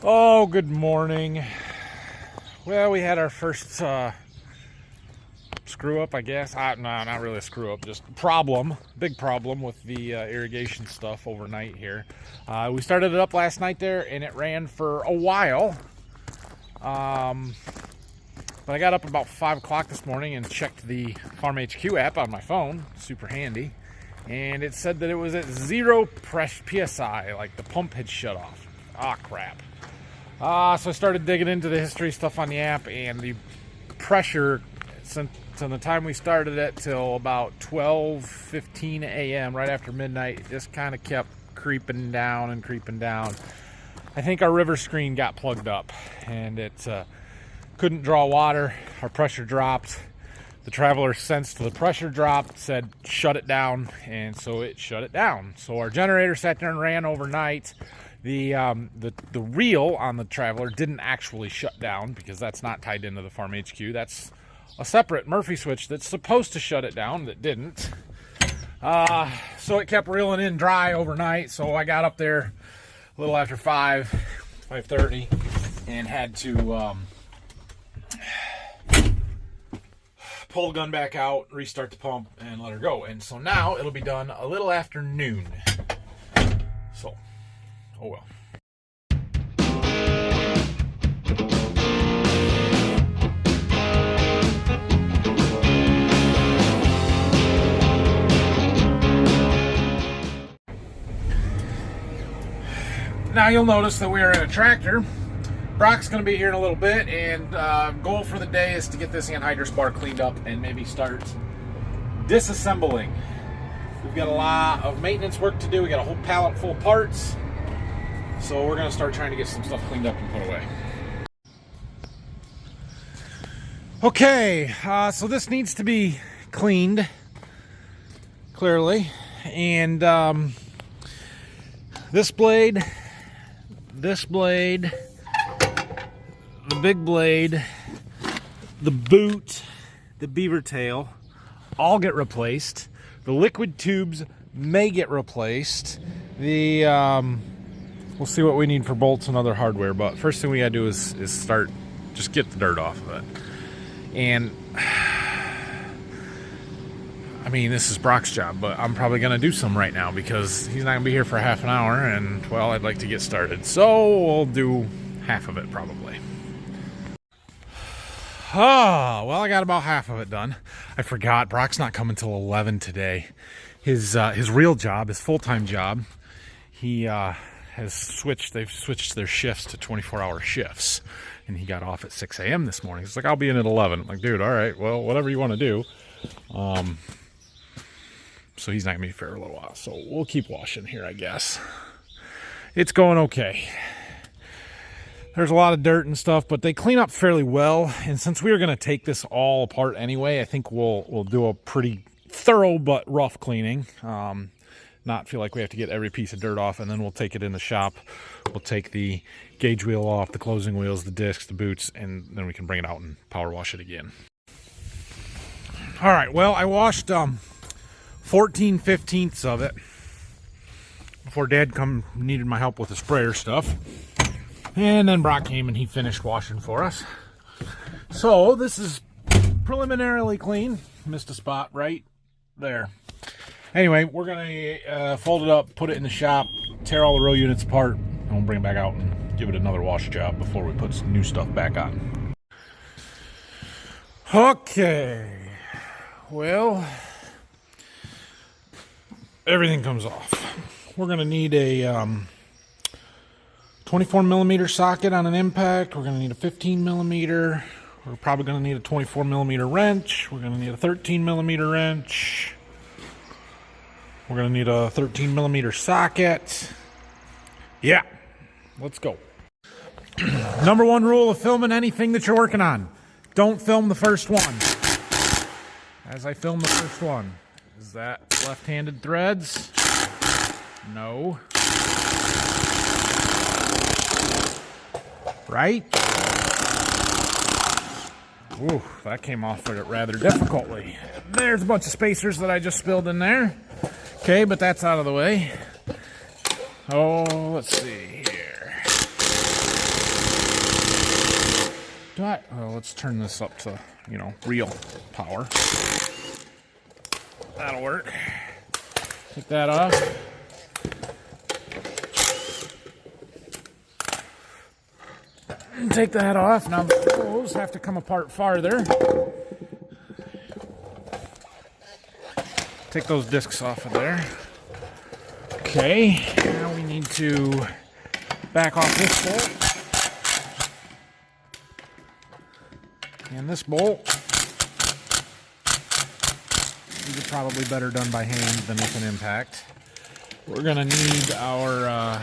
Oh, good morning. Well, we had our first screw up, I guess. No, not really a screw up, just big problem with the irrigation stuff overnight here. We started it up last night there, and it ran for a while. But I got up about 5 o'clock this morning and checked the Farm HQ app on my phone, super handy, and it said that it was at 0 PSI, like the pump had shut off. Ah, crap. So I started digging into the history stuff on the app, and the pressure since the time we started it till about 12:15 a.m. right after midnight, it just kind of kept creeping down and creeping down. I think our river screen got plugged up, and it couldn't draw water. Our pressure dropped. The Traveler sensed the pressure dropped, said shut it down, and so it shut it down. So our generator sat there and ran overnight. The reel on the Traveler didn't actually shut down because that's not tied into the Farm HQ. That's a separate Murphy switch that's supposed to shut it down that didn't. So it kept reeling in dry overnight. So I got up there a little after 5:30, and had to pull the gun back out, restart the pump, and let her go. And so now it'll be done a little after noon. So, oh well. Now you'll notice that we are in a tractor. Brock's going to be here in a little bit, and goal for the day is to get this anhydrous bar cleaned up and maybe start disassembling. We've got a lot of maintenance work to do. We got a whole pallet full of parts, so we're going to start trying to get some stuff cleaned up and put away. Okay, so this needs to be cleaned, clearly, and this blade, the big blade, the boot, the beaver tail all get replaced. The liquid tubes may get replaced. We'll see what we need for bolts and other hardware, but first thing we gotta do is start, just get the dirt off of it. And I mean, this is Brock's job, but I'm probably gonna do some right now because he's not gonna be here for half an hour, and well, I'd like to get started. So we'll do half of it probably. Oh, well, I got about half of it done. I forgot, Brock's not coming till 11 today. His real job, his full-time job, they've switched their shifts to 24-hour shifts. And he got off at 6 a.m. this morning. He's like, I'll be in at 11. I'm like, dude, all right, well, whatever you want to do. So he's not going to be here for a little while. So we'll keep washing here, I guess. It's going okay. There's a lot of dirt and stuff, but they clean up fairly well. And since we were going to take this all apart anyway, I think we'll do a pretty thorough but rough cleaning. Not feel like we have to get every piece of dirt off, and then we'll take it in the shop. We'll take the gauge wheel off, the closing wheels, the discs, the boots, and then we can bring it out and power wash it again. All right, well, I washed 14/15 of it before Dad needed my help with the sprayer stuff. And then Brock came and he finished washing for us. So this is preliminarily clean. Missed a spot right there. Anyway, we're going to fold it up, put it in the shop, tear all the row units apart, and we'll bring it back out and give it another wash job before we put some new stuff back on. Okay. Well, everything comes off. We're going to need a 24 millimeter socket on an impact. We're going to need a 15 millimeter. We're probably going to need a 24 millimeter wrench. We're going to need a 13 millimeter wrench. We're going to need a 13 millimeter socket. Yeah, let's go. Number one rule of filming anything that you're working on: don't film the first one. As I film the first one, is that left-handed threads? No. Right? Ooh, that came off rather difficultly. There's a bunch of spacers that I just spilled in there. Okay, but that's out of the way. Oh, let's see here. Well, let's turn this up to, you know, real power. That'll work. Take that off. Take that off. Now the hose have to come apart farther. Take those discs off of there. Okay, now we need to back off this bolt. And this bolt. These are probably better done by hand than with an impact. We're gonna need our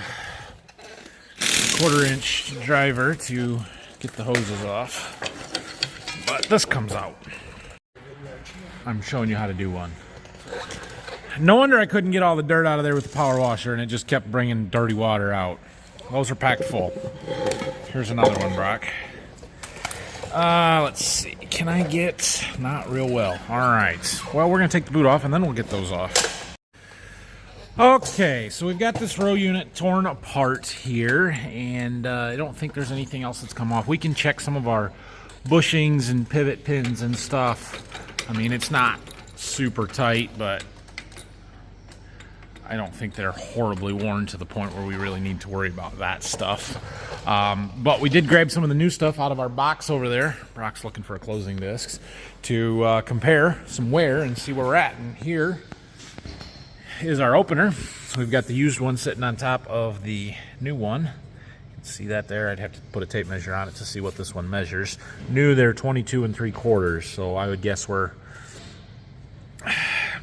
1/4-inch driver to get the hoses off. But this comes out. I'm showing you how to do one. No wonder I couldn't get all the dirt out of there with the power washer and it just kept bringing dirty water out. Those are packed full. Here's another one, Brock. Let's see. Can I get... Not real well. Alright. Well, we're going to take the boot off and then we'll get those off. Okay, so we've got this row unit torn apart here, and I don't think there's anything else that's come off. We can check some of our bushings and pivot pins and stuff. I mean, it's not super tight, but I don't think they're horribly worn to the point where we really need to worry about that stuff. But we did grab some of the new stuff out of our box over there. Brock's looking for a closing discs to compare some wear and see where we're at. And here is our opener. So we've got the used one sitting on top of the new one. You can see that there. I'd have to put a tape measure on it to see what this one measures. New, they're 22 3/4, so I would guess we're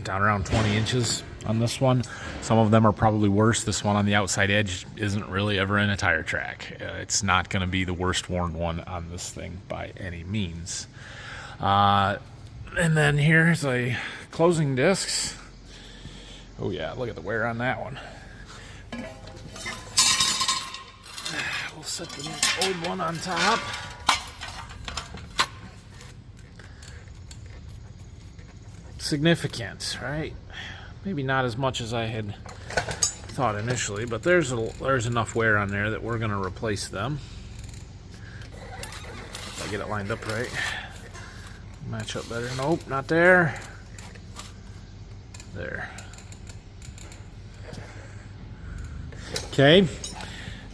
down around 20 inches on this one. Some of them are probably worse. This one on the outside edge isn't really ever in a tire track. It's not going to be the worst worn one on this thing by any means. And then here's a closing discs. Oh yeah, look at the wear on that one. We'll set the old one on top. Significant, right? Maybe not as much as I had thought initially, but there's enough wear on there that we're going to replace them. If I get it lined up right. Match up better. Nope, not there. There. Okay.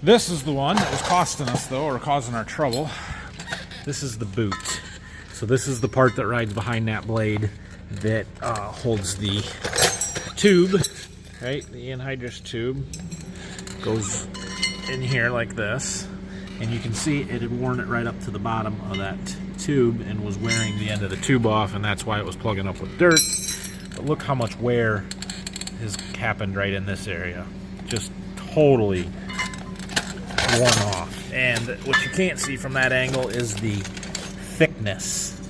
This is the one that was costing us, though, or causing our trouble. This is the boot. So this is the part that rides behind that blade that holds the tube, right? The anhydrous tube goes in here like this, and you can see it had worn it right up to the bottom of that tube and was wearing the end of the tube off, and that's why it was plugging up with dirt. But look how much wear has happened right in this area. Just totally worn off. And what you can't see from that angle is the thickness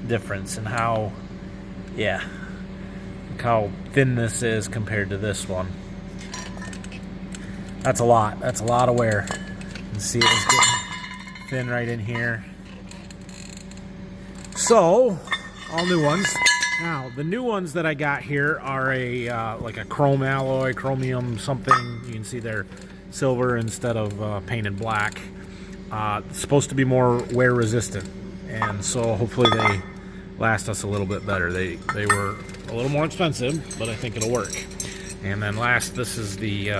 difference and how, yeah, look how thin this is compared to this one. That's a lot. That's a lot of wear. You can see it was getting thin right in here. So, all new ones. Now, the new ones that I got here are a like a chrome alloy, chromium something. You can see they're silver instead of painted black. It's supposed to be more wear resistant, and so hopefully they last us a little bit better. They were a little more expensive, but I think it'll work. And then last, this is the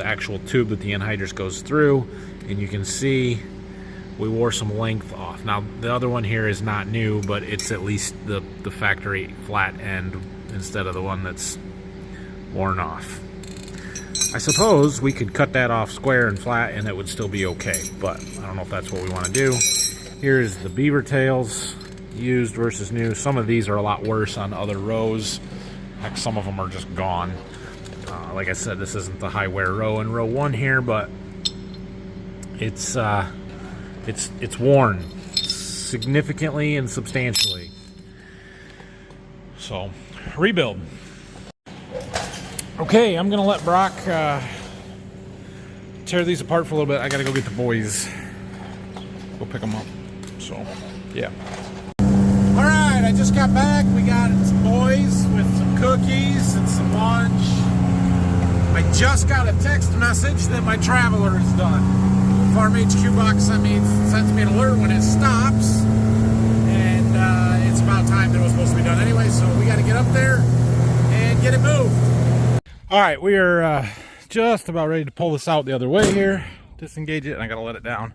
actual tube that the anhydrous goes through, and you can see we wore some length off. Now the other one here is not new, but it's at least the factory flat end instead of the one that's worn off. I suppose we could cut that off square and flat and it would still be okay, but I don't know if that's what we want to do. Here's the beaver tails, used versus new. Some of these are a lot worse on other rows. Heck, some of them are just gone. Like I said, this isn't the high wear row in row 1 here, but it's worn significantly and substantially. So, rebuild. Okay, I'm gonna let Brock tear these apart for a little bit. I gotta go get the boys. Go pick them up. So, yeah. All right, I just got back. We got some boys with some cookies and some lunch. I just got a text message that my traveler is done. Farm HQ box sends me an alert when it stops, and it's about time that it was supposed to be done anyway, so we got to get up there and get it moved. All right, we are just about ready to pull this out the other way here. Disengage it, and I got to let it down,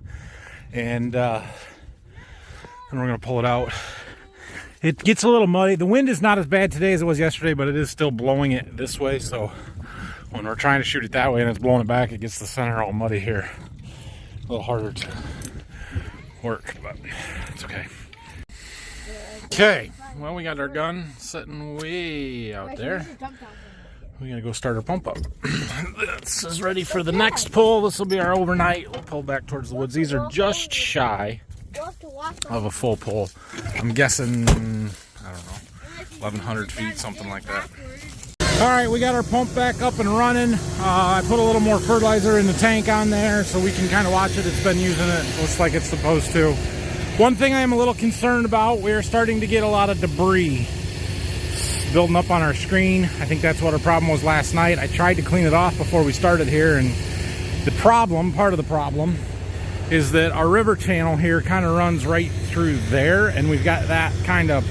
and we're going to pull it out. It gets a little muddy. The wind is not as bad today as it was yesterday, but it is still blowing it this way, so when we're trying to shoot it that way and it's blowing it back, it gets the center all muddy here. A little harder to work, but it's okay. Okay, well, we got our gun sitting way out there. We gotta go start our pump up. This is ready for the next pull. This will be our overnight. We'll pull back towards the woods. These are just shy of a full pull. I'm guessing, I don't know, 1,100 feet, something like that. All right, we got our pump back up and running. I put a little more fertilizer in the tank on there so we can kind of watch it. It's been using it. Looks like it's supposed to. One thing I am a little concerned about, we're starting to get a lot of debris building up on our screen. I think that's what our problem was last night. I tried to clean it off before we started here, and the problem, part of the problem, is that our river channel here kind of runs right through there, and we've got that kind of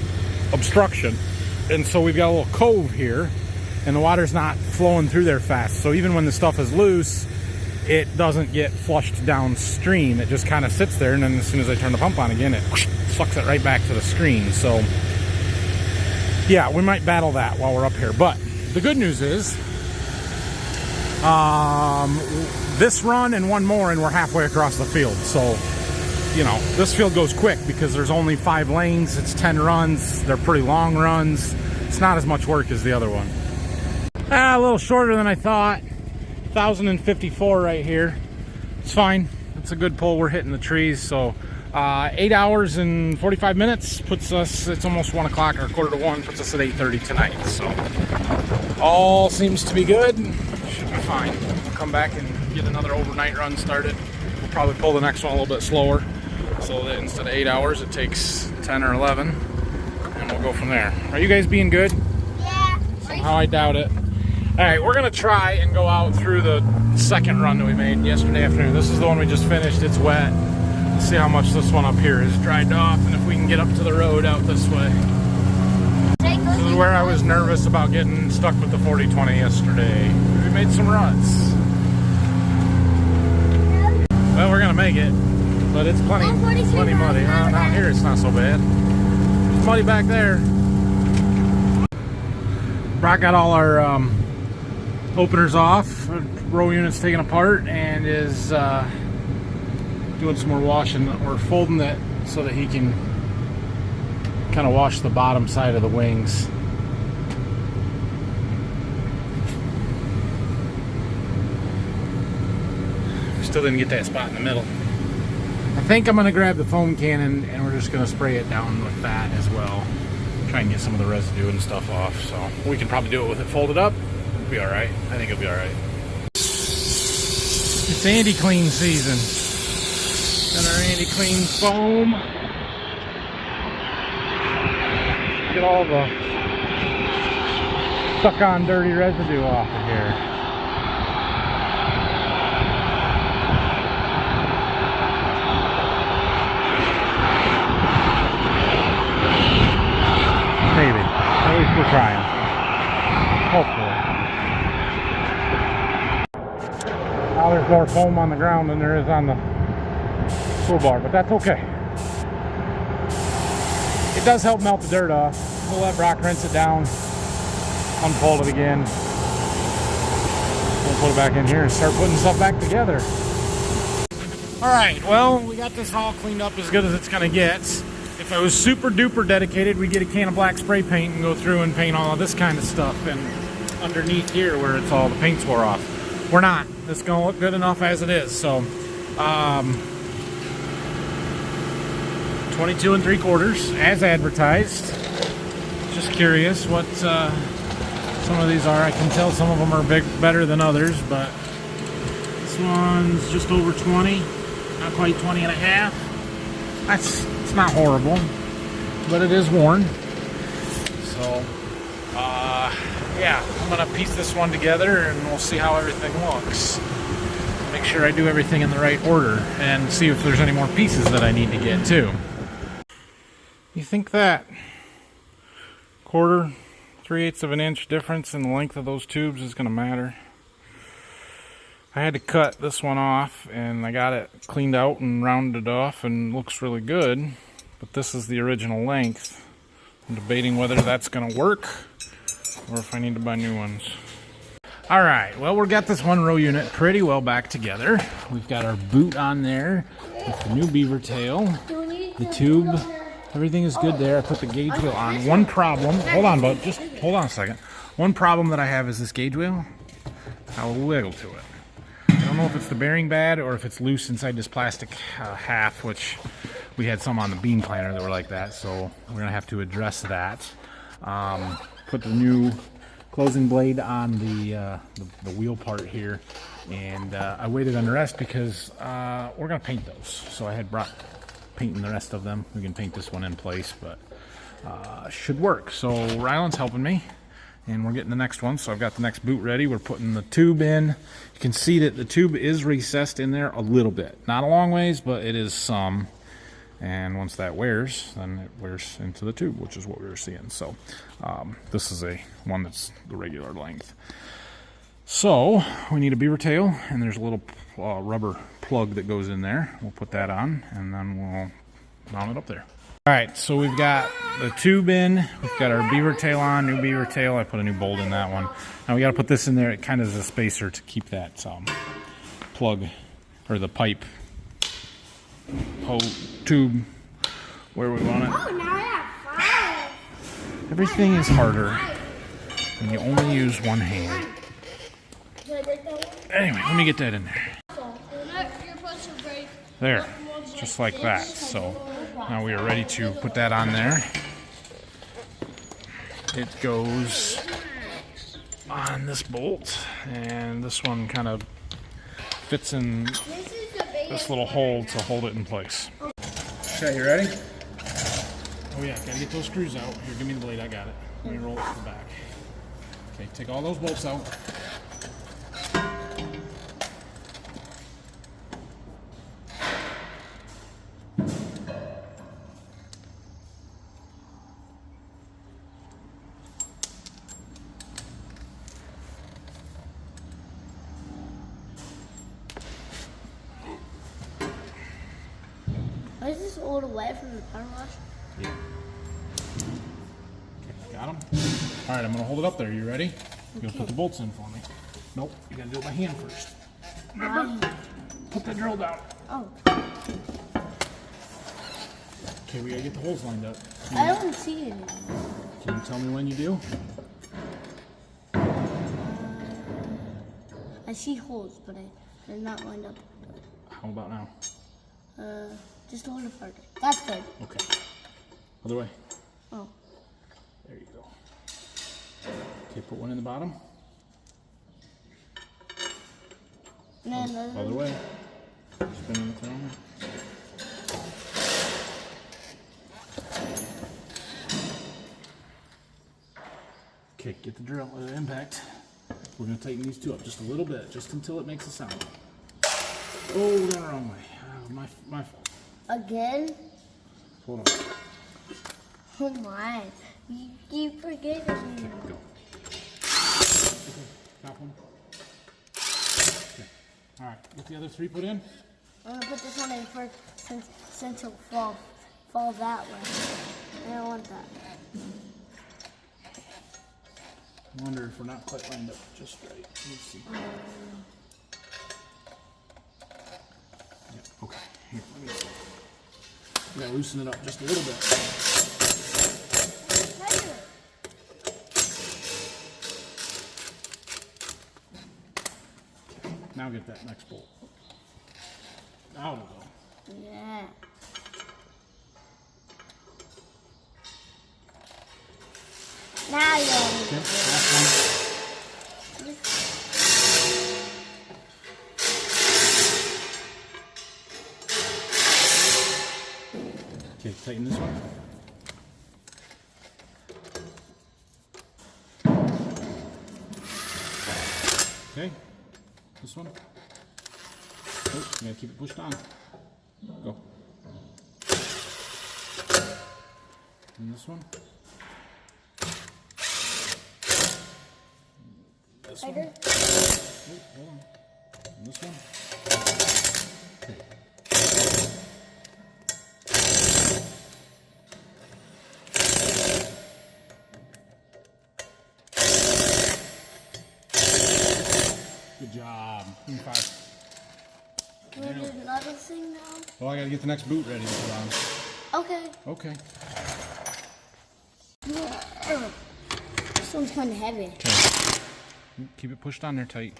obstruction. And so we've got a little cove here, and the water's not flowing through there fast. So even when the stuff is loose, it doesn't get flushed downstream. It just kind of sits there, and then as soon as I turn the pump on again, it sucks it right back to the screen. So yeah, we might battle that while we're up here. But the good news is, this run and one more, and we're halfway across the field. So, you know, this field goes quick because there's only 5 lanes. It's 10 runs. They're pretty long runs. It's not as much work as the other one. A little shorter than I thought. 1,054 right here. It's fine. It's a good pull. We're hitting the trees. So 8 hours and 45 minutes puts us, it's almost 1 o'clock or 1:45, puts us at 8:30 tonight. So all seems to be good. Should be fine. We'll come back and get another overnight run started. We'll probably pull the next one a little bit slower, so that instead of 8 hours, it takes 10 or 11, and we'll go from there. Are you guys being good? Yeah. Somehow I doubt it. All right, we're gonna try and go out through the second run that we made yesterday afternoon. This is the one we just finished. It's wet. Let's see how much this one up here is dried off, and if we can get up to the road out this way. This is where I was nervous about getting stuck with the 40-20 yesterday. We made some ruts. Well, we're gonna make it, but it's plenty muddy. Out here it's not so bad. It's muddy back there. Brock got all our openers off, row units taken apart, and is doing some more washing. We're folding it so that he can kind of wash the bottom side of the wings. We still didn't get that spot in the middle. I think I'm going to grab the foam cannon and we're just going to spray it down with that as well. Try and get some of the residue and stuff off. So we can probably do it with it folded up. It'll be alright. I think it'll be alright. It's anti-clean season. Got our anti-clean foam. Get all the stuck on dirty residue off of here. Maybe. At least we're trying. Hopefully. Now there's more foam on the ground than there is on the toolbar, but that's okay. It does help melt the dirt off. We'll let Brock rinse it down, unfold it again. We'll put it back in here and start putting stuff back together. Alright, well, we got this all cleaned up as good as it's going to get. If I was super duper dedicated, we'd get a can of black spray paint and go through and paint all of this kind of stuff and underneath here where it's all the paint's wore off. We're not. It's going to look good enough as it is. So, 22 3/4 as advertised. Just curious what some of these are. I can tell some of them are better than others, but this one's just over 20, not quite 20 and a half. It's not horrible, but it is worn. So yeah, I'm gonna piece this one together and we'll see how everything looks. make sure I do everything in the right order and see if there's any more pieces that I need to get too. You think that 1/4, 3/8 of an inch difference in the length of those tubes is going to matter? I had to cut this one off and I got it cleaned out and rounded off and looks really good, but this is the original length. I'm debating whether that's going to work or if I need to buy new ones. Alright, well, we've got this one row unit pretty well back together. We've got our boot on there with the new beaver tail, the tube, everything is good there. I put the gauge wheel on. One problem, hold on bud, just hold on a second. One problem that I have is this gauge wheel. I'll wiggle to it. I don't know if it's the bearing bad or if it's loose inside this plastic half, which we had some on the bean planter that were like that, so we're going to have to address that. Put the new closing blade on the wheel part here, and I waited on the rest because we're going to paint those. So I had brought painting the rest of them. We can paint this one in place, but should work. So Ryland's helping me, and we're getting the next one. So I've got the next boot ready. We're putting the tube in. You can see that the tube is recessed in there a little bit. Not a long ways, but it is some. And once that wears, then it wears into the tube, which is what we were seeing. So this is a one that's the regular length. So we need a beaver tail, and there's a little rubber plug that goes in there. We'll put that on, and then we'll mount it up there. All right, so we've got the tube in. We've got our beaver tail on, new beaver tail. I put a new bolt in that one. Now we got to put this in there. It kind of is a spacer to keep that plug or the pipe tube where we want it. Oh, now I have 5. Everything is harder when you only use one hand. Anyway, let me get that in there. There, just like that. So now we are ready to put that on there. It goes on this bolt, and this one kind of fits in this little hole to hold it in place. Okay, you ready? Oh yeah, gotta get those screws out. Here, give me the blade, I got it. Let me roll it to the back. Okay, take all those bolts out. Is this all the way from the power wash? Yeah. Okay, got them? Alright, I'm going to hold it up there. You ready? You're going to put the bolts in for me. Nope, you got to do it by hand first. Put the drill down. Oh. Okay, we got to get the holes lined up. I don't see it anymore. Can you tell me when you do? I see holes, but they're not lined up. How about now? Just a little further. That's good. Okay. Other way. Oh. There you go. Okay, put one in the bottom. And then Other way. Spin in the corner. Okay, get the drill at impact. We're going to tighten these two up just a little bit, just until it makes a sound. Oh, the wrong way. My fault. again? Hold on. Oh my. You keep forgetting. Okay, go. Okay, top one. Okay. Alright, get the other 3 put in. I'm gonna put this one in first since it'll fall that way. I don't want that. I wonder if we're not quite lined up just right. Let me see. Yeah, okay. Here, let me see. We gotta loosen it up just a little bit. Now get that next bolt. Now it'll go. Yeah. Now you're Okay, last one. Okay, tighten this one. Okay, this one. Oh, you gotta keep it pushed on. Go. And this one. This one. Oh, hold on. And this one. Okay. Good job. Give me 5. Can we do another thing now? Well, I gotta get the next boot ready to put on. Okay. Okay. This one's kind of heavy. Okay. Keep it pushed on there tight.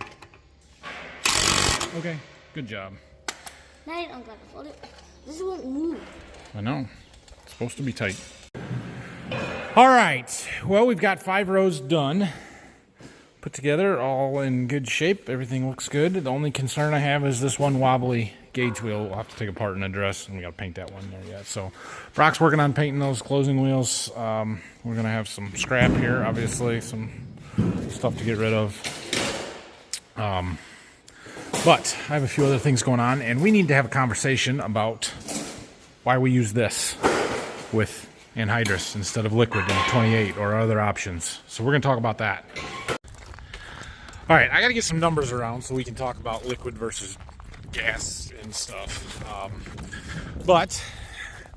Okay. Good job. Now I don't gotta hold it. This won't move. I know. It's supposed to be tight. All right. Well, we've got 5 rows done. Put together, all in good shape. Everything looks good. The only concern I have is this one wobbly gauge wheel. We'll have to take apart and address, and we got to paint that one there yet. So Brock's working on painting those closing wheels. We're going to have some scrap here, obviously, some stuff to get rid of. But I have a few other things going on, and we need to have a conversation about why we use this with anhydrous instead of liquid in 28 or other options. So we're going to talk about that. All right, I got to get some numbers around so we can talk about liquid versus gas and stuff. But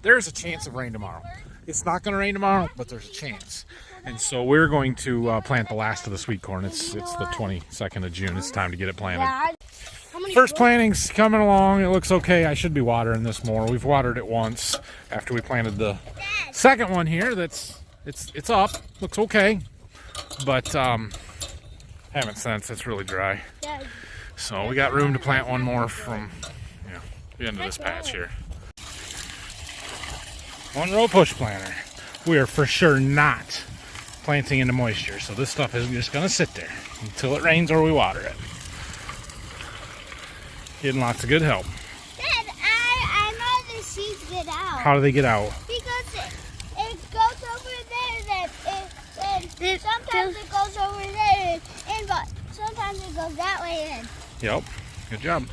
there's a chance of rain tomorrow. It's not going to rain tomorrow, but there's a chance. And so we're going to plant the last of the sweet corn. It's the 22nd of June. It's time to get it planted. First planting's coming along. It looks okay. I should be watering this more. We've watered it once after we planted the second one here. It's up. Looks okay. But haven't since. It's really dry. So we got room to plant one more from the end of this patch here. 1 row push planter. We are for sure not planting into moisture, so this stuff is just going to sit there until it rains or we water it. Getting lots of good help. Dad, I know the seeds get out. How do they get out? Because it goes over there, then sometimes it goes over there, but sometimes it goes that way in. Yep. Good job.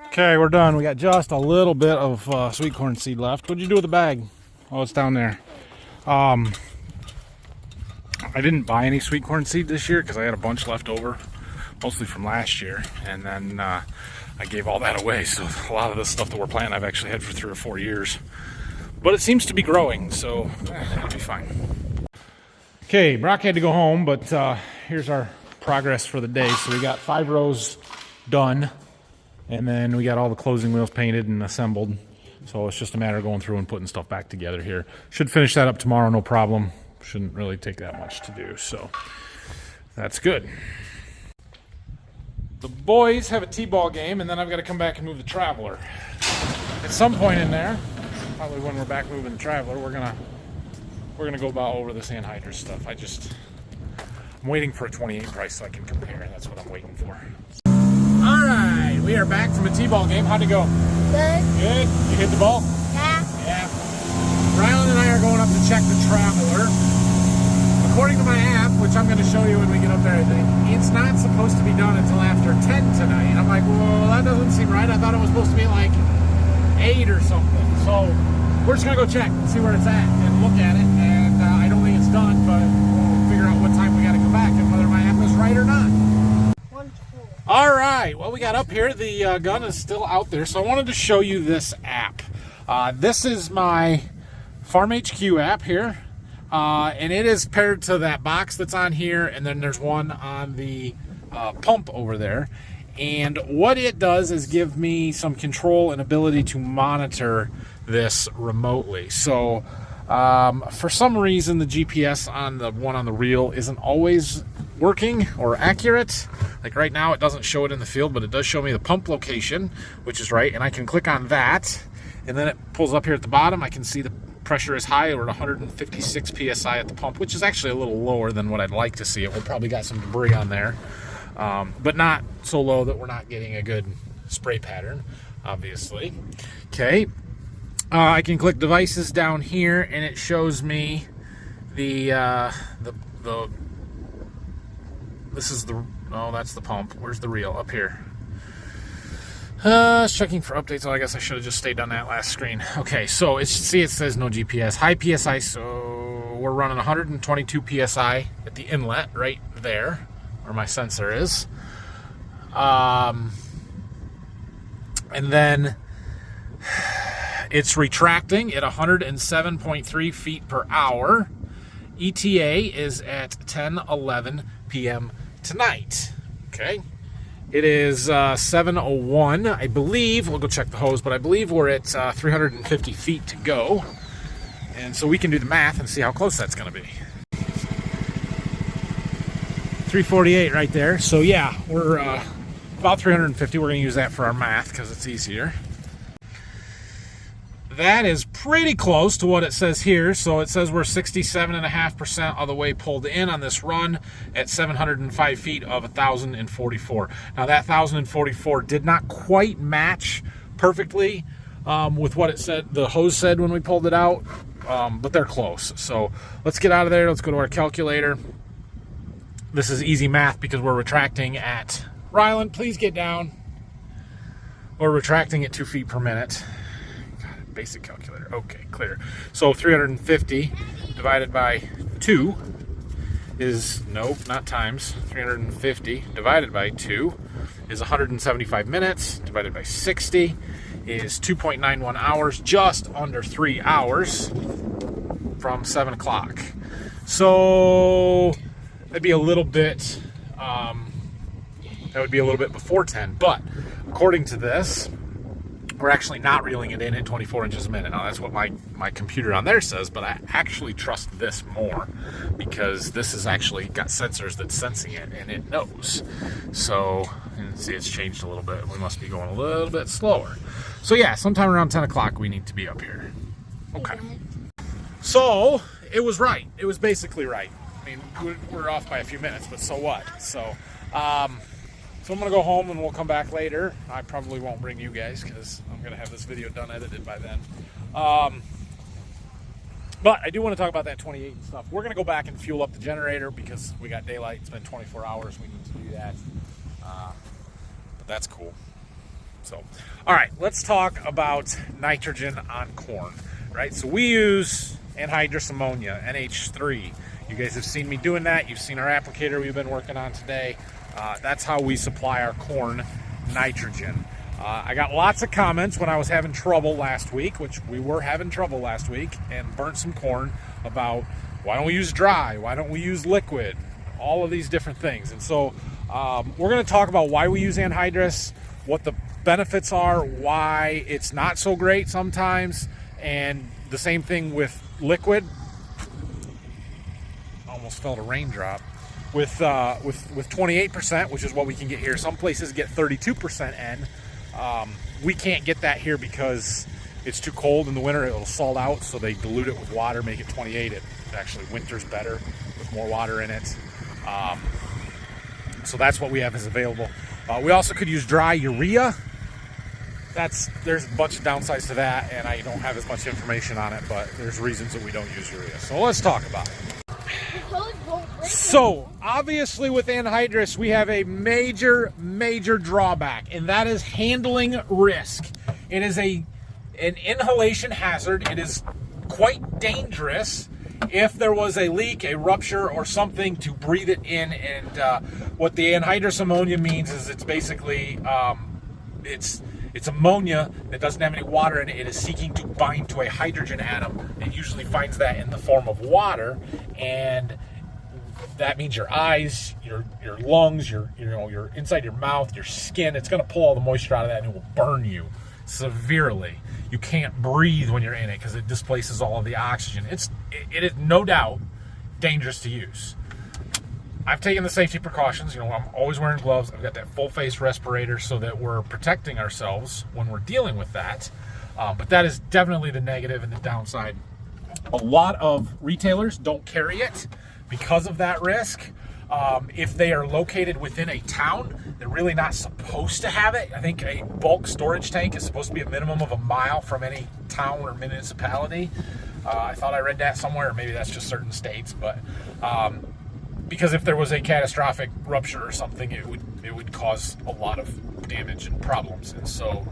Okay, we're done. We got just a little bit of sweet corn seed left. What'd you do with the bag? Oh, it's down there. I didn't buy any sweet corn seed this year because I had a bunch left over, mostly from last year, and then I gave all that away. So a lot of the stuff that we're planting I've actually had for 3 or 4 years. But it seems to be growing, so it'll be fine. Okay, Brock had to go home, but here's our progress for the day. So we got 5 rows done, and then we got all the closing wheels painted and assembled. So it's just a matter of going through and putting stuff back together here. Should finish that up tomorrow, no problem. Shouldn't really take that much to do, so that's good. The boys have a t-ball game, and then I've got to come back and move the Traveler. At some point in there, probably when we're back moving the Traveler, we're gonna go about over this anhydrous stuff. I'm waiting for a 28 price so I can compare. That's what I'm waiting for. All right, we are back from a t-ball game. How'd it go? Good. Good. You hit the ball? Yeah. Yeah. Rylan and I are going up to check the Traveler. According to my app, which I'm going to show you when we get up there, I think, it's not supposed to be done until after 10 tonight. And I'm like, well, that doesn't seem right. I thought it was supposed to be like 8 or something. So we're just going to go check and see where it's at and look at it. And I don't think it's done, but we'll figure out what time we got to come back and whether my app is right or not. All right, well, we got up here. The gun is still out there, so I wanted to show you this app. This is my Farm HQ app here, and it is paired to that box that's on here, and then there's one on the pump over there. And what it does is give me some control and ability to monitor this remotely. So for some reason, the GPS on the one on the reel isn't always working or accurate. Like right now, it doesn't show it in the field, but it does show me the pump location, which is right, and I can click on that, and then it pulls up here at the bottom. I can see the pressure is high. We're at 156 psi at the pump, which is actually a little lower than what I'd like to see it. We'll probably got some debris on there, but not so low that we're not getting a good spray pattern, obviously. Okay, I can click devices down here, and it shows me this is the, oh, that's the pump. Where's the reel? Up here. Checking for updates. Oh, I guess I should have just stayed on that last screen. Okay, so it says no GPS. High PSI, so we're running 122 PSI at the inlet right there where my sensor is. And then it's retracting at 107.3 feet per hour. ETA is at 10:11 p.m. tonight. Okay. It is 7:01, I believe. We'll go check the hose, but I believe we're at 350 feet to go. And so we can do the math and see how close that's going to be. 348 right there. So yeah, we're about 350. We're going to use that for our math because it's easier. That is pretty close to what it says here. So it says we're 67.5% of the way pulled in on this run at 705 feet of 1,044. Now that 1,044 did not quite match perfectly with what it said, the hose said when we pulled it out, but they're close. So let's get out of there. Let's go to our calculator. This is easy math because we're retracting at, Ryland, please get down. We're retracting at 2 feet per minute. Basic calculator. Okay, clear. So 350 divided by 2 is, nope, not times. 350 divided by 2 is 175 minutes. Divided by 60 is 2.91 hours, just under 3 hours from 7 o'clock. So that'd be a little bit, that would be a little bit before 10. But according to this, we're actually not reeling it in at 24 inches a minute. Now, that's what my computer on there says, but I actually trust this more because this has actually got sensors that's sensing it, and it knows. So, and see, it's changed a little bit. We must be going a little bit slower. So, yeah, sometime around 10 o'clock, we need to be up here. Okay. So, it was right. It was basically right. I mean, we're off by a few minutes, but so what? So, so I'm going to go home and we'll come back later. I probably won't bring you guys because I'm going to have this video done edited by then. But I do want to talk about that 28 and stuff. We're going to go back and fuel up the generator because we got daylight. It's been 24 hours. We need to do that. But that's cool. So, all right, let's talk about nitrogen on corn, right? So we use anhydrous ammonia, NH3. You guys have seen me doing that. You've seen our applicator we've been working on today. That's how we supply our corn nitrogen. I got lots of comments when I was having trouble last week, which we were having trouble last week, and burnt some corn about why don't we use dry? Why don't we use liquid? All of these different things. And so we're going to talk about why we use anhydrous, what the benefits are, why it's not so great sometimes, and the same thing with liquid. Almost felt a raindrop. With 28%, which is what we can get here. Some places get 32% N. We can't get that here because it's too cold in the winter. It'll salt out, so they dilute it with water, make it 28. It actually winters better with more water in it. So that's what we have is available. We also could use dry urea. There's a bunch of downsides to that, and I don't have as much information on it, but there's reasons that we don't use urea. So let's talk about it. So, obviously with anhydrous, we have a major drawback, and that is handling risk. It is an inhalation hazard. It is quite dangerous if there was a leak, a rupture, or something to breathe it in. And what the anhydrous ammonia means is it's basically, it's ammonia that doesn't have any water in it. It is seeking to bind to a hydrogen atom. It usually finds that in the form of water, and that means your eyes, your lungs, your inside your mouth, your skin. It's going to pull all the moisture out of that, and it will burn you severely. You can't breathe when you're in it because it displaces all of the oxygen. It is no doubt dangerous to use. I've taken the safety precautions. I'm always wearing gloves. I've got that full face respirator so that we're protecting ourselves when we're dealing with that. But that is definitely the negative and the downside. A lot of retailers don't carry it because of that risk. If they are located within a town, they're really not supposed to have it. I think a bulk storage tank is supposed to be a minimum of 1 mile from any town or municipality. I thought I read that somewhere, or maybe that's just certain states, but because if there was a catastrophic rupture or something, it would cause a lot of damage and problems. And so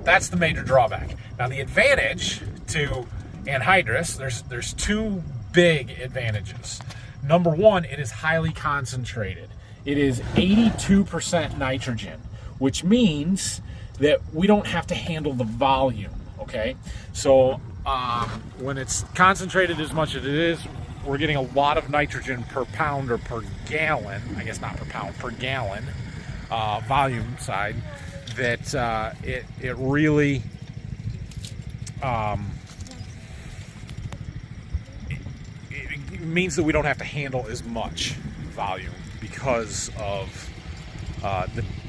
that's the major drawback. Now the advantage to anhydrous, there's two big advantages. Number one, it is highly concentrated. It is 82% nitrogen, which means that we don't have to handle the volume, okay? So when it's concentrated as much as it is, we're getting a lot of nitrogen per pound or per gallon, I guess not per pound, per gallon, volume side, that it really it means that we don't have to handle as much volume because of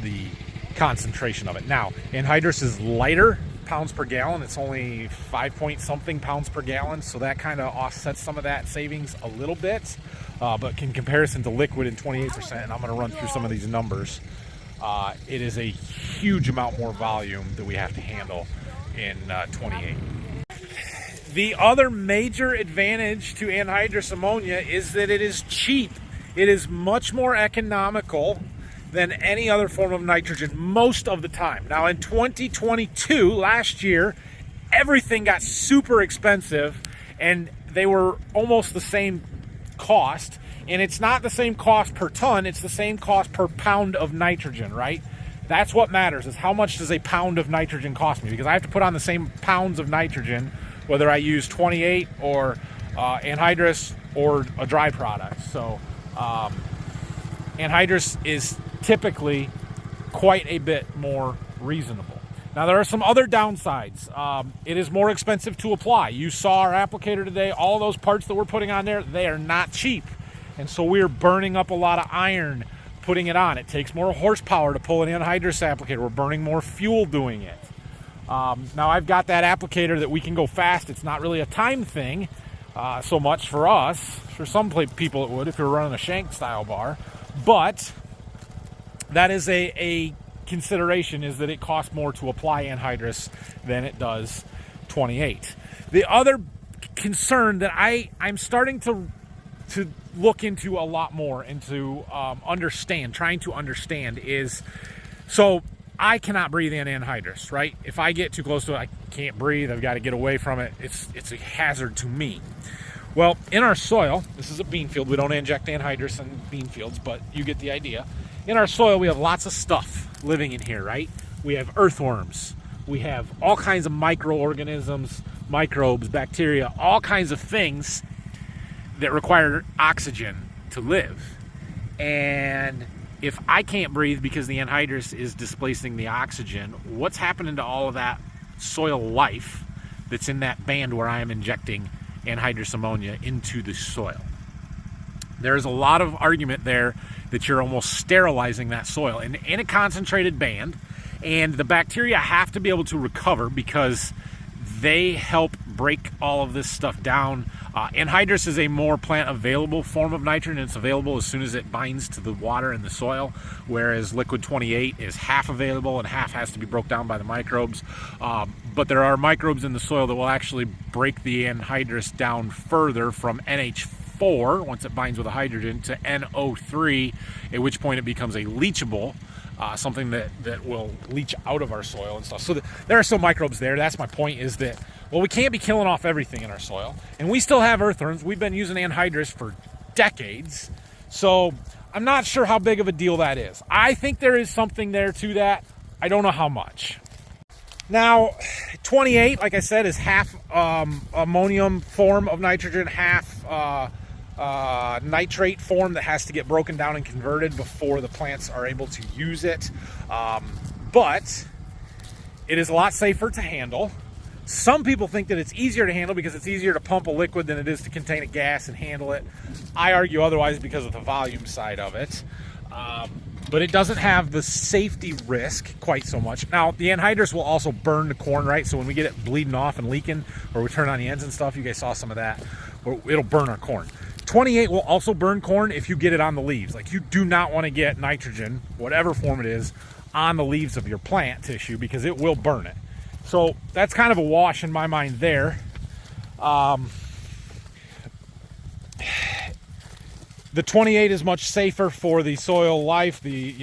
the concentration of it. Now, anhydrous is lighter pounds per gallon. It's only 5 point something pounds per gallon, so that kind of offsets some of that savings a little bit. But in comparison to liquid in 28%, and I'm going to run through some of these numbers, it is a huge amount more volume that we have to handle in 28. The other major advantage to anhydrous ammonia is that it is cheap. It is much more economical than any other form of nitrogen most of the time. Now in 2022, last year, everything got super expensive and they were almost the same cost. And it's not the same cost per ton, it's the same cost per pound of nitrogen, right? That's what matters, is how much does a pound of nitrogen cost me? Because I have to put on the same pounds of nitrogen whether I use 28 or anhydrous or a dry product. So anhydrous is typically quite a bit more reasonable. Now there are some other downsides. It is more expensive to apply. You saw our applicator today. All those parts that we're putting on there, they are not cheap. And so we're burning up a lot of iron putting it on. It takes more horsepower to pull an anhydrous applicator. We're burning more fuel doing it. Now I've got that applicator that we can go fast. It's not really a time thing so much for us. For some people it would if you're running a shank style bar. But that is a consideration, is that it costs more to apply anhydrous than it does 28. The other concern that I'm starting to look into a lot more and to trying to understand is, so I cannot breathe in anhydrous, right? If I get too close to it, I can't breathe. I've got to get away from it. It's a hazard to me. Well, in our soil, this is a bean field. We don't inject anhydrous in bean fields, but you get the idea. In our soil, we have lots of stuff living in here, right? We have earthworms. We have all kinds of microorganisms, microbes, bacteria, all kinds of things that require oxygen to live. And if I can't breathe because the anhydrous is displacing the oxygen, what's happening to all of that soil life that's in that band where I am injecting anhydrous ammonia into the soil? There's a lot of argument there that you're almost sterilizing that soil in a concentrated band, and the bacteria have to be able to recover because they help break all of this stuff down. Anhydrous is a more plant available form of nitrogen. It's available as soon as it binds to the water in the soil, whereas liquid 28 is half available and half has to be broke down by the microbes. But there are microbes in the soil that will actually break the anhydrous down further from NH4 once it binds with a hydrogen to NO3, at which point it becomes a leachable, something that will leach out of our soil and stuff. So there are still microbes there. That's my point, is that, well, we can't be killing off everything in our soil. And we still have earthworms. We've been using anhydrous for decades. So I'm not sure how big of a deal that is. I think there is something there to that. I don't know how much. Now, 28, like I said, is half ammonium form of nitrogen, half nitrate form that has to get broken down and converted before the plants are able to use it. But it is a lot safer to handle. Some people think that it's easier to handle because it's easier to pump a liquid than it is to contain a gas and handle it. I argue otherwise because of the volume side of it. But it doesn't have the safety risk quite so much. Now, the anhydrous will also burn the corn, right? So when we get it bleeding off and leaking, or we turn on the ends and stuff, you guys saw some of that, or it'll burn our corn. 28 will also burn corn if you get it on the leaves. Like, you do not want to get nitrogen, whatever form it is, on the leaves of your plant tissue because it will burn it. So that's kind of a wash in my mind The 28 is much safer for the soil life, the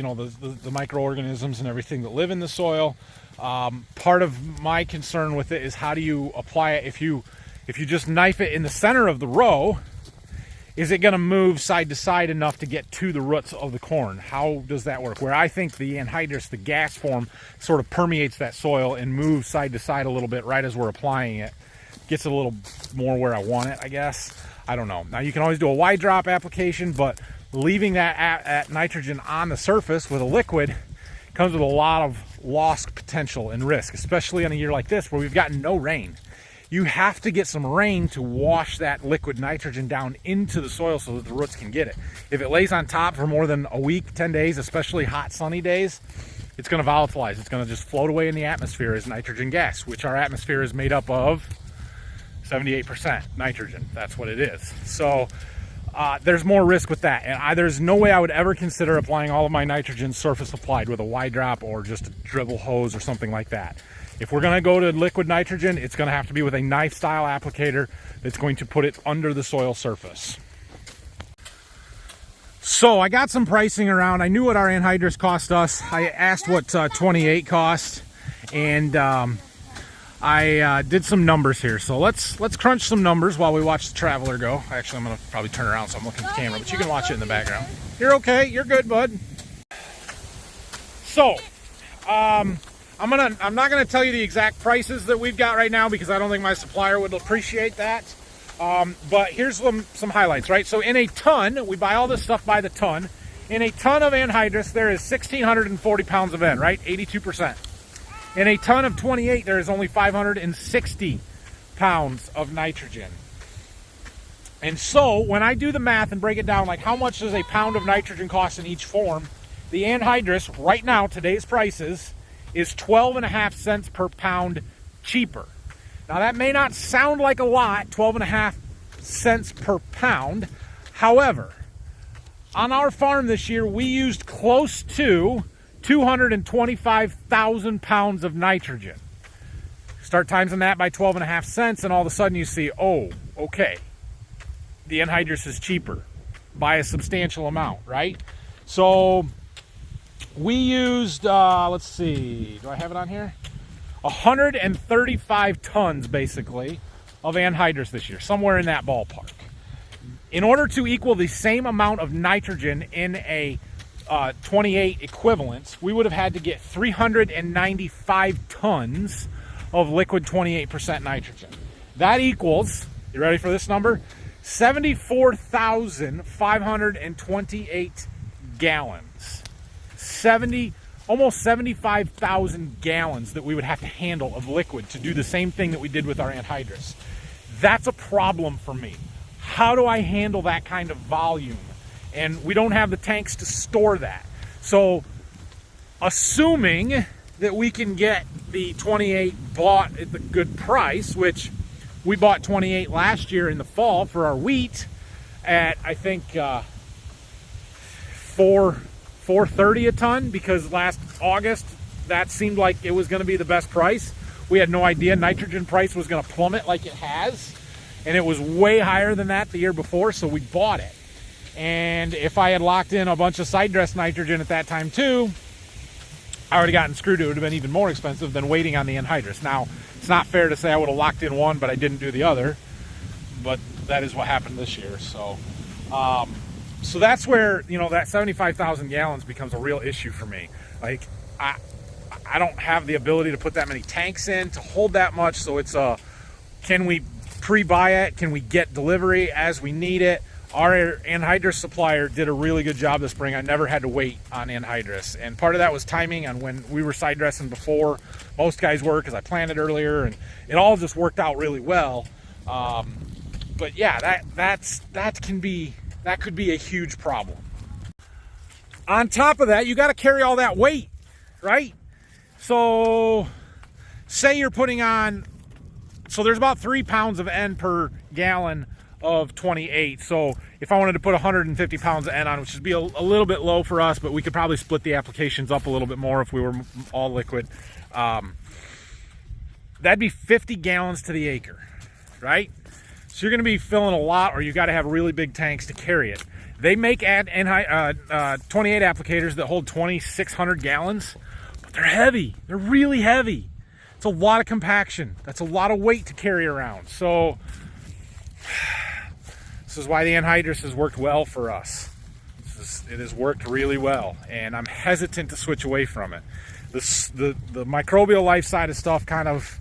microorganisms and everything that live in the soil. Part of my concern with it is how do you apply it? If you just knife it in the center of the row, is it going to move side to side enough to get to the roots of the corn? How does that work? Where I think the anhydrous, the gas form, sort of permeates that soil and moves side to side a little bit right as we're applying it. Gets it a little more where I want it, I guess. I don't know. Now, you can always do a wide drop application, but leaving that nitrogen on the surface with a liquid comes with a lot of lost potential and risk, especially on a year like this where we've gotten no rain. You have to get some rain to wash that liquid nitrogen down into the soil so that the roots can get it. If it lays on top for more than a week, 10 days, especially hot sunny days, it's going to volatilize. It's going to just float away in the atmosphere as nitrogen gas, which our atmosphere is made up of 78% nitrogen. That's what it is. So there's more risk with that. And there's no way I would ever consider applying all of my nitrogen surface applied with a wide drop or just a dribble hose or something like that. If we're going to go to liquid nitrogen, it's going to have to be with a knife style applicator that's going to put it under the soil surface. So I got some pricing around. I knew what our anhydrous cost us. I asked what 28 cost, and I did some numbers here. So let's crunch some numbers while we watch the Traveler go. Actually, I'm going to probably turn around so I'm looking at the camera, but you can watch it in the background. You're okay. You're good, bud. So, I'm not gonna tell you the exact prices that we've got right now because I don't think my supplier would appreciate that. But here's some highlights, right? So in a ton, we buy all this stuff by the ton. In a ton of anhydrous, there is 1,640 pounds of N, right? 82%. In a ton of 28, there is only 560 pounds of nitrogen. And so when I do the math and break it down, like how much does a pound of nitrogen cost in each form? The anhydrous right now, today's prices, is 12.5 cents per pound cheaper. Now that may not sound like a lot, 12.5 cents per pound. However, on our farm this year, we used close to 225,000 pounds of nitrogen. Start timesing that by 12.5 cents, and all of a sudden you see, oh, okay, the anhydrous is cheaper by a substantial amount, right? So we used, let's see, do I have it on here? 135 tons, basically, of anhydrous this year, somewhere in that ballpark. In order to equal the same amount of nitrogen in a 28 equivalent, we would have had to get 395 tons of liquid 28% nitrogen. That equals, you ready for this number? 74,528 gallons. Almost 75,000 gallons that we would have to handle of liquid to do the same thing that we did with our anhydrous. That's a problem for me. How do I handle that kind of volume? And we don't have the tanks to store that. So assuming that we can get the 28 bought at the good price, which we bought 28 last year in the fall for our wheat at, I think, $4.30 a ton, because last August that seemed like it was going to be the best price. We had no idea nitrogen price was going to plummet like it has, and it was way higher than that the year before, so we bought it. And if I had locked in a bunch of side dress nitrogen at that time too, I would have gotten screwed. It would have been even more expensive than waiting on the anhydrous. Now, it's not fair to say I would have locked in one but I didn't do the other, but that is what happened this year. So so that's where, you know, that 75,000 gallons becomes a real issue for me. Like, I don't have the ability to put that many tanks in to hold that much. So it's can we pre-buy it? Can we get delivery as we need it? Our anhydrous supplier did a really good job this spring. I never had to wait on anhydrous. And part of that was timing on when we were side dressing before most guys were, because I planted earlier, and it all just worked out really well. But yeah, that could be a huge problem. On top of that, you got to carry all that weight, right? So say you're putting on, so there's about 3 pounds of N per gallon of 28. So if I wanted to put 150 pounds of N on, which would be a little bit low for us, but we could probably split the applications up a little bit more if we were all liquid. That'd be 50 gallons to the acre, right? So you're going to be filling a lot, or you got to have really big tanks to carry it. They make 28 applicators that hold 2,600 gallons, but they're heavy. They're really heavy. It's a lot of compaction. That's a lot of weight to carry around. So this is why the Anhydrous has worked well for us. It has worked really well, and I'm hesitant to switch away from it. The microbial life side of stuff kind of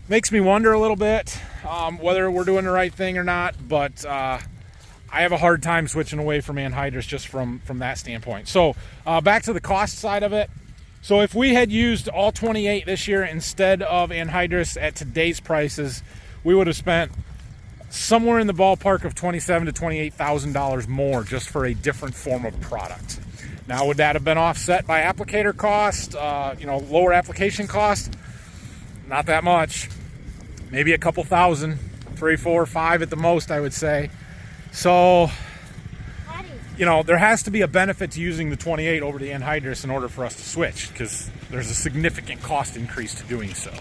makes me wonder a little bit whether we're doing the right thing or not, but I have a hard time switching away from Anhydrous just from that standpoint. So back to the cost side of it. So if we had used all 28 this year instead of Anhydrous at today's prices, we would have spent somewhere in the ballpark of $27,000 to $28,000 more just for a different form of product. Now, would that have been offset by applicator cost, lower application cost? Not that much. Maybe a couple thousand, 3, 4, 5 at the most, I would say. So, there has to be a benefit to using the 28 over the Anhydrous in order for us to switch, because there's a significant cost increase to doing so.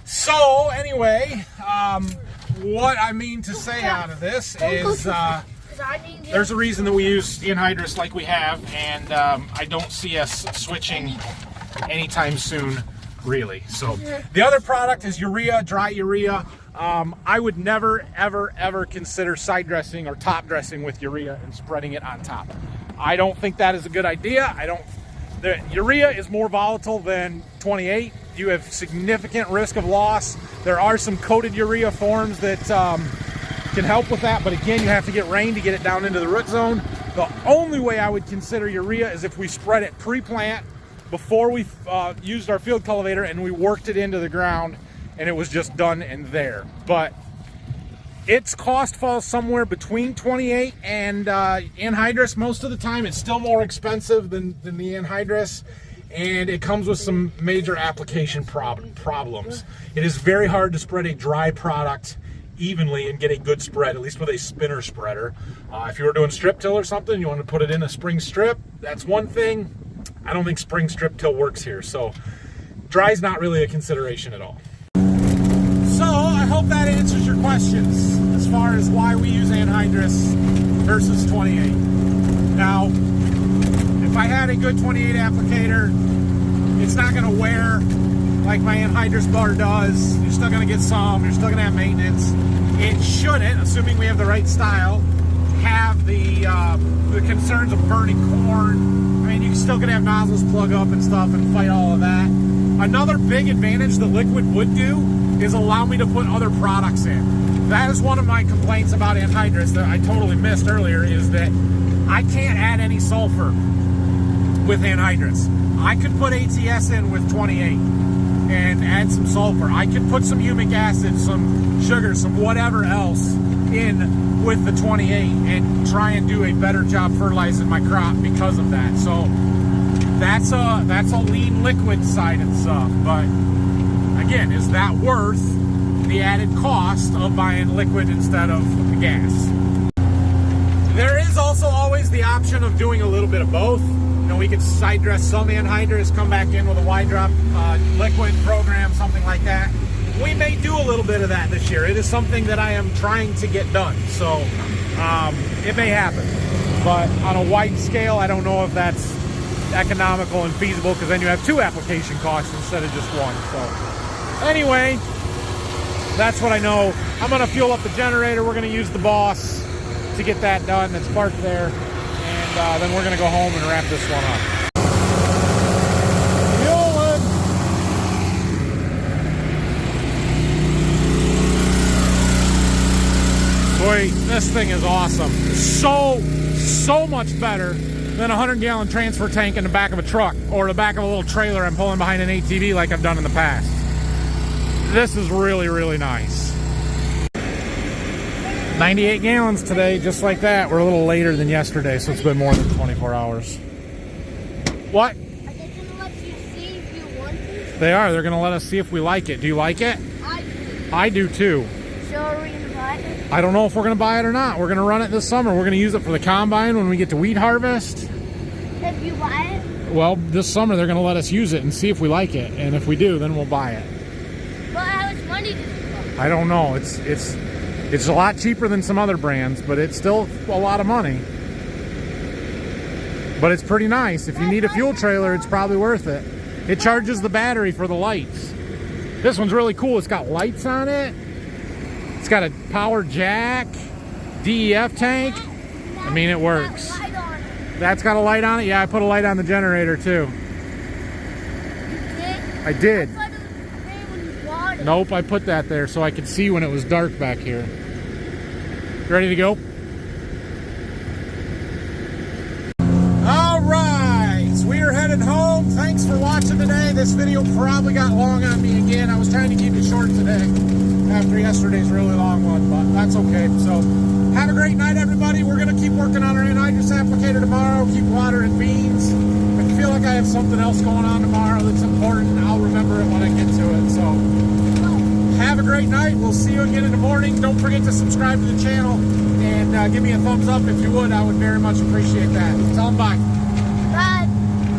So, anyway, what I mean to say out of this is there's a reason that we use Anhydrous like we have, and I don't see us switching anytime soon, really. So the other product is urea, dry urea. I would never, ever, ever consider side dressing or top dressing with urea and spreading it on top. I don't think that is a good idea. The urea is more volatile than 28. You have significant risk of loss. There are some coated urea forms that can help with that, but again, you have to get rain to get it down into the root zone. The only way I would consider urea is if we spread it pre-plant before we used our field cultivator and we worked it into the ground and it was just done in there. But its cost falls somewhere between 28 and Anhydrous. Most of the time it's still more expensive than the Anhydrous, and it comes with some major application problems. It is very hard to spread a dry product evenly and get a good spread, at least with a spinner spreader. If you were doing strip till or something, you want to put it in a spring strip, that's one thing. I don't think spring strip till works here, so dry is not really a consideration at all. So I hope that answers your questions as far as why we use Anhydrous versus 28. Now, if I had a good 28 applicator, it's not going to wear like my Anhydrous bar does. You're still going to get some. You're still going to have maintenance. It shouldn't, assuming we have the right style, have the concerns of burning corn. I mean, you're still going to have nozzles plug up and stuff and fight all of that. Another big advantage the liquid would do is allow me to put other products in. That is one of my complaints about Anhydrous that I totally missed earlier, is that I can't add any sulfur with Anhydrous. I could put ATS in with 28 and add some sulfur. I could put some humic acid, some sugar, some whatever else in with the 28 and try and do a better job fertilizing my crop because of that. So that's a lean liquid side and stuff. But again, is that worth the added cost of buying liquid instead of the gas? There is also always the option of doing a little bit of both. We could side dress some Anhydrous, come back in with a wide drop liquid program, something like that. We may do a little bit of that this year. It is something that I am trying to get done, so it may happen. But on a wide scale, I don't know if that's economical and feasible, because then you have 2 application costs instead of just 1. So anyway, that's what I know. I'm going to fuel up the generator. We're going to use the Boss to get that done. That's parked there. And then we're going to go home and wrap this one up. Boy, this thing is awesome. So much better than a 100-gallon transfer tank in the back of a truck or the back of a little trailer I'm pulling behind an ATV like I've done in the past. This is really, really nice. 98 gallons today, just like that. We're a little later than yesterday, so it's been more than 24 hours. What? Are they going to let you see if you want to? They are. They're going to let us see if we like it. Do you like it? I do. I do too. So are we going to buy it? I don't know if we're going to buy it or not. We're going to run it this summer. We're going to use it for the combine when we get to wheat harvest. If you buy it? Well, this summer they're going to let us use it and see if we like it. And if we do, then we'll buy it. But how much money does it cost? I don't know. It's a lot cheaper than some other brands, but it's still a lot of money. But it's pretty nice. If you need a fuel trailer, it's probably worth it. It charges the battery for the lights. This one's really cool. It's got lights on it. It's got a power jack, DEF tank. I mean, it works. That's got a light on it? Yeah, I put a light on the generator too. I did. Nope, I put that there so I could see when it was dark back here. Ready to go? All right, so we are headed home. Thanks for watching today. This video probably got long on me again. I was trying to keep it short today after yesterday's really long one, but that's okay. So have a great night, everybody. We're going to keep working on our anhydrous applicator tomorrow, keep watering beans. If I feel like I have something else going on tomorrow that's important, I'll remember it when I get to it. So have a great night. We'll see you again in the morning. Don't forget to subscribe to the channel and give me a thumbs up if you would. I would very much appreciate that. Tell them bye.